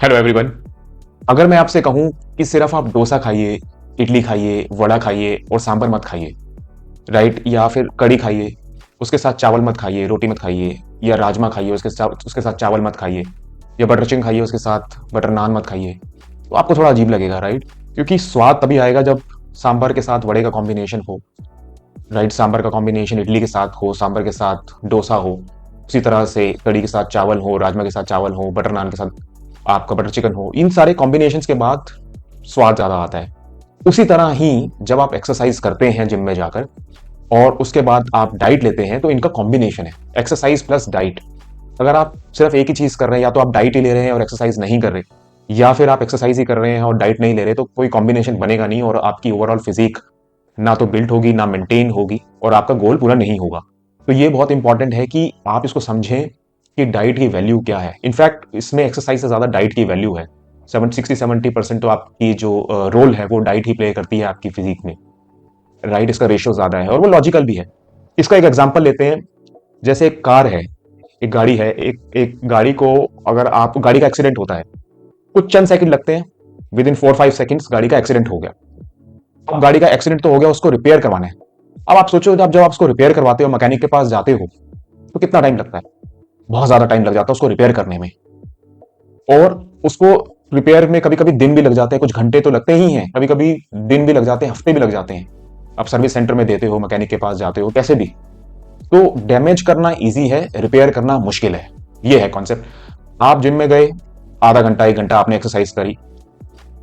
Hello everyone. अगर मैं आपसे कहूं कि सिर्फ आप डोसा खाइए, इडली खाइए, वड़ा खाइए और सांभर मत खाइए, राइट? या फिर कड़ी खाइए, उसके साथ चावल मत खाइए, रोटी मत खाइए, या राजमा खाइए उसके साथ चावल मत खाइए, या बटर चिकन खाइए उसके साथ बटर नान मत खाइए, तो आपको थोड़ा अजीब लगेगा, राइट? क्योंकि स्वाद तभी आएगा जब सांभर के साथ वड़े का कॉम्बिनेशन हो, राइट? सांभर का कॉम्बिनेशन इडली के साथ हो, सांभर के साथ डोसा हो, उसी तरह से कड़ी के साथ चावल हो, राजमा के साथ चावल हो, बटर नान के साथ आपका बटर चिकन हो। इन सारे कॉम्बिनेशंस के बाद स्वाद ज्यादा आता है। उसी तरह ही जब आप एक्सरसाइज करते हैं जिम में जाकर और उसके बाद आप डाइट लेते हैं, तो इनका कॉम्बिनेशन है एक्सरसाइज प्लस डाइट। अगर आप सिर्फ एक ही चीज कर रहे हैं, या तो आप डाइट ही ले रहे हैं और एक्सरसाइज नहीं कर रहे, या फिर आप एक्सरसाइज ही कर रहे हैं और डाइट नहीं ले रहे, तो कोई कॉम्बिनेशन बनेगा नहीं और आपकी ओवरऑल फिजिक ना तो बिल्ड होगी, ना मेंटेन होगी, और आपका गोल पूरा नहीं होगा। तो ये बहुत इंपॉर्टेंट है कि आप इसको समझें कि डाइट की वैल्यू क्या है। इनफैक्ट इसमें एक्सरसाइज से ज्यादा डाइट की वैल्यू है। 60-70% तो आपकी जो रोल है वो डाइट ही प्ले करती है आपकी फिजिक में, राइट? इसका रेशियो ज्यादा है और वो लॉजिकल भी है। इसका एक एग्जांपल लेते हैं। जैसे एक कार है, एक गाड़ी है, एक गाड़ी को, अगर आप गाड़ी का एक्सीडेंट होता है, कुछ चंद सेकंड लगते हैं, विद इन 4-5 सेकंड्स गाड़ी का एक्सीडेंट हो गया। अब गाड़ी का एक्सीडेंट तो हो गया, उसको रिपेयर करवाना है। अब आप सोचो, जब आप उसको रिपेयर करवाते हो, मैकेनिक के पास जाते हो, तो कितना टाइम लगता है? बहुत ज्यादा टाइम लग जाता है उसको रिपेयर करने में। और उसको रिपेयर में कभी कभी दिन भी लग जाते हैं, कुछ घंटे तो लगते ही हैं, कभी कभी दिन भी लग जाते हैं, हफ्ते भी लग जाते हैं। आप सर्विस सेंटर में देते हो, मैकेनिक के पास जाते हो, कैसे भी। तो डैमेज करना इजी है, रिपेयर करना मुश्किल है। ये है कॉन्सेप्ट। आप जिम में गए, आधा घंटा 1 घंटा आपने एक्सरसाइज करी,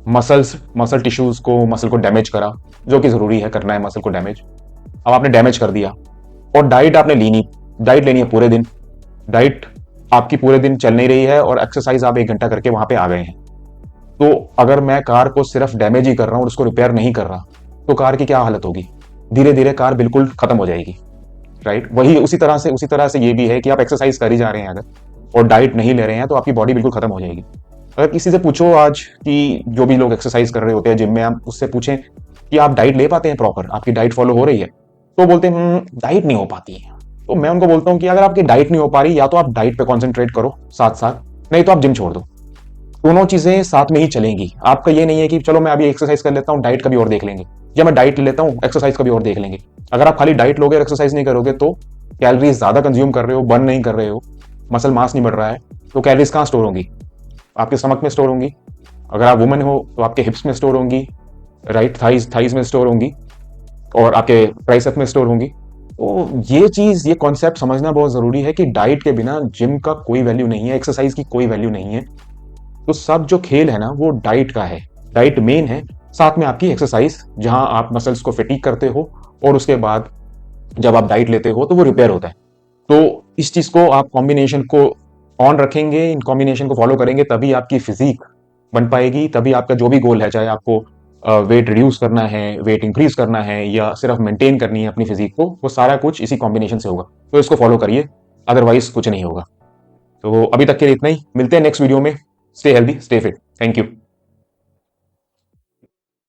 मसल टिश्यूज को, मसल को डैमेज करा, जो कि जरूरी है, करना है मसल को डैमेज। अब आपने डैमेज कर दिया और डाइट आपने ली नहीं। डाइट लेनी है पूरे दिन, डाइट आपकी पूरे दिन चल नहीं रही है और एक्सरसाइज आप 1 घंटा करके वहां पे आ गए हैं। तो अगर मैं कार को सिर्फ डैमेज ही कर रहा हूं और उसको रिपेयर नहीं कर रहा, तो कार की क्या हालत होगी? धीरे धीरे कार बिल्कुल खत्म हो जाएगी, राइट? वही उसी तरह से ये भी है कि आप एक्सरसाइज कर ही जा रहे हैं अगर, और डाइट नहीं ले रहे हैं, तो आपकी बॉडी बिल्कुल खत्म हो जाएगी। अगर किसी से पूछो आज कि जो भी लोग एक्सरसाइज कर रहे होते हैं जिम में, आप उससे पूछें कि आप डाइट ले पाते हैं, प्रॉपर आपकी डाइट फॉलो हो रही है, तो बोलते हैं डाइट नहीं हो पाती है। तो मैं उनको बोलता हूँ कि अगर आपकी डाइट नहीं हो पा रही, या तो आप डाइट पे कॉन्सेंट्रेट करो साथ साथ, नहीं तो आप जिम छोड़ दो। दोनों चीजें साथ में ही चलेंगी। आपका ये नहीं है कि चलो मैं अभी एक्सरसाइज कर लेता हूँ, डाइट कभी और देख लेंगे, या मैं डाइट ले लेता हूँ, एक्सरसाइज कभी और देख लेंगे। अगर आप खाली डाइट लोगे और एक्सरसाइज नहीं करोगे, तो कैलोरीज ज्यादा कंज्यूम कर रहे हो, बर्न नहीं कर रहे हो, मसल मास नहीं बढ़ रहा है, तो कैलोरीज कहाँ स्टोर होंगी? आपके स्टमक में स्टोर होंगी। अगर आप वुमन हो तो आपके हिप्स में स्टोर होंगी, राइट? थाइज में स्टोर होंगी, और आपके ट्राइसेप में स्टोर होंगी। तो ये कॉन्सेप्ट समझना बहुत जरूरी है कि डाइट के बिना जिम का कोई वैल्यू नहीं है, एक्सरसाइज की कोई वैल्यू नहीं है। तो सब जो खेल है ना, वो डाइट का है। डाइट मेन है, साथ में आपकी एक्सरसाइज, जहां आप मसल्स को फिटिक करते हो, और उसके बाद जब आप डाइट लेते हो तो वो रिपेयर होता है। तो इस चीज को आप कॉम्बिनेशन को ऑन रखेंगे, इन कॉम्बिनेशन को फॉलो करेंगे, तभी आपकी फिजिक बन पाएगी, तभी आपका जो भी गोल है, चाहे आपको वेट रिड्यूस करना है, वेट इंक्रीज करना है, या सिर्फ मेंटेन करनी है अपनी फिजिक को, वो सारा कुछ इसी कॉम्बिनेशन से होगा। तो इसको फॉलो करिए, अदरवाइज कुछ नहीं होगा। तो अभी तक के लिए इतना ही। मिलते हैं नेक्स्ट वीडियो में। Stay healthy, stay fit. Thank you.